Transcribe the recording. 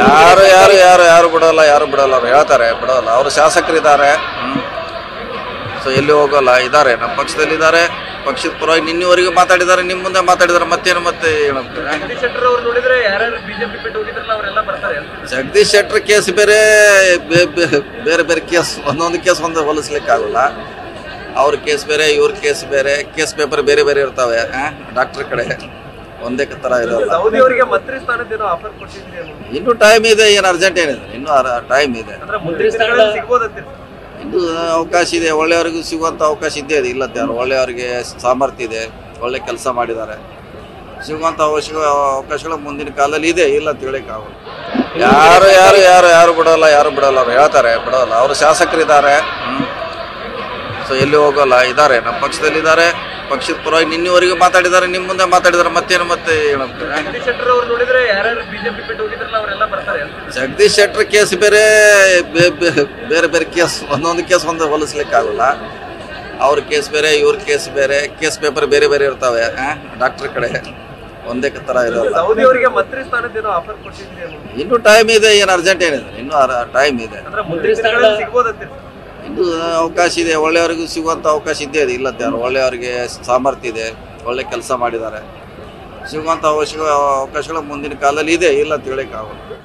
ಯಾರು ಯಾರು ಯಾರು ಯಾರು ಬಿಡೋಲ್ಲ, ಯಾರು ಬಿಡೋಲ್ಲ, ಅವ್ರು ಹೇಳ್ತಾರೆ ಬಿಡೋಲ್ಲ. ಅವರು ಶಾಸಕರಿದ್ದಾರೆ, ಸೊ ಎಲ್ಲಿ ಹೋಗೋಲ್ಲ, ಇದ್ದಾರೆ ನಮ್ಮ ಪಕ್ಷದಲ್ಲಿ ಇದ್ದಾರೆ. ಪಕ್ಷದ ಪರವಾಗಿ ನಿನ್ನೆವರೆಗೂ ಮಾತಾಡಿದ್ದಾರೆ, ನಿಮ್ಮ ಮುಂದೆ ಮಾತಾಡಿದ್ದಾರೆ, ಮತ್ತೇನು ಮತ್ತೆ ಏನಂತಾರೆ. ಜಗದೀಶ್ ಶೆಟ್ಟರ್ ಕೇಸ್ ಬೇರೆ, ಬೇರೆ ಬೇರೆ ಕೇಸ್, ಒಂದೊಂದು ಕೇಸ್ ಒಂದು ಹೋಲಿಸ್ಲಿಕ್ಕೆ ಆಗಲ್ಲ. ಅವ್ರ ಕೇಸ್ ಬೇರೆ, ಇವ್ರ ಕೇಸ್ ಬೇರೆ, ಕೇಸ್ ಪೇಪರ್ ಬೇರೆ ಬೇರೆ ಇರ್ತಾವೆ. ಡಾಕ್ಟರ್ ಕಡೆ ಒಂದೇ ತರ ಇರೋಲ್ಲ. ಇನ್ನು ಟೈಮ್ ಇದೆ, ಏನು ಅರ್ಜೆಂಟ್ ಏನಿದೆ, ಇನ್ನೂ ಟೈಮ್ ಇದೆ, ಇನ್ನು ಅವಕಾಶ ಇದೆ. ಒಳ್ಳೆಯವ್ರಿಗೂ ಸಿಗುವಂಥ ಅವಕಾಶ ಇದ್ದೇ ಇದೆ, ಇಲ್ಲತ್ತೆ ಅವ್ರು ಒಳ್ಳೆಯವ್ರಿಗೆ ಸಾಮರ್ಥ್ಯ ಇದೆ, ಒಳ್ಳೆ ಕೆಲಸ ಮಾಡಿದ್ದಾರೆ, ಸಿಗುವಂಥ ಅವಕಾಶಗಳು ಮುಂದಿನ ಕಾಲದಲ್ಲಿ ಇದೆ, ಇಲ್ಲ ಅಂತ ಹೇಳಕ್ಕಾಗಲ್ಲ. ಯಾರು ಯಾರು ಯಾರು ಯಾರು ಬಿಡೋಲ್ಲ, ಯಾರು ಬಿಡೋಲ್ಲ, ಅವ್ರು ಹೇಳ್ತಾರೆ ಬಿಡೋಲ್ಲ. ಅವರು ಶಾಸಕರಿದ್ದಾರೆ, ಸೊ ಎಲ್ಲಿ ಹೋಗೋಲ್ಲ, ಇದ್ದಾರೆ ನಮ್ಮ ಪಕ್ಷದಲ್ಲಿ ಇದ್ದಾರೆ. ಪಕ್ಷದ ಪರವಾಗಿ ನಿನ್ನೆವರೆಗೂ ಮಾತಾಡಿದ್ದಾರೆ, ನಿಮ್ಮ ಮುಂದೆ ಮಾತಾಡಿದ್ದಾರೆ, ಮತ್ತೇನು ಮತ್ತೆ ಏನಂತಾರೆ. ಜಗದೀಶ್ ಶೆಟ್ಟರ್ ಕೇಸ್ ಬೇರೆ, ಬೇರೆ ಬೇರೆ ಕೇಸ್, ಒಂದೊಂದು ಕೇಸ್ ಒಂದು ಹೋಲಿಸ್ಲಿಕ್ಕೆ ಆಗಲ್ಲ. ಅವ್ರ ಕೇಸ್ ಬೇರೆ, ಇವ್ರ ಕೇಸ್ ಬೇರೆ, ಕೇಸ್ ಪೇಪರ್ ಬೇರೆ ಬೇರೆ ಇರ್ತಾವೆ. ಡಾಕ್ಟರ್ ಕಡೆ ಒಂದೇ ತರ ಇರೋಲ್ಲ. ಇನ್ನು ಟೈಮ್ ಇದೆ, ಏನು ಅರ್ಜೆಂಟ್ ಏನಿದೆ, ಇನ್ನೂ ಟೈಮ್ ಇದೆ, ಇನ್ನು ಅವಕಾಶ ಇದೆ. ಒಳ್ಳೆಯವ್ರಿಗೂ ಸಿಗುವಂಥ ಅವಕಾಶ ಇದ್ದೇ ಇದೆ, ಇಲ್ಲತ್ತೆ ಅವ್ರು ಒಳ್ಳೆಯವ್ರಿಗೆ ಸಾಮರ್ಥ್ಯ ಇದೆ, ಒಳ್ಳೆ ಕೆಲಸ ಮಾಡಿದ್ದಾರೆ, ಸಿಗುವಂಥ ಅವಕಾಶಗಳು ಮುಂದಿನ ಕಾಲದಲ್ಲಿ ಇದೆ, ಇಲ್ಲ ಅಂತ ಹೇಳಕ್ಕಾಗಲ್ಲ.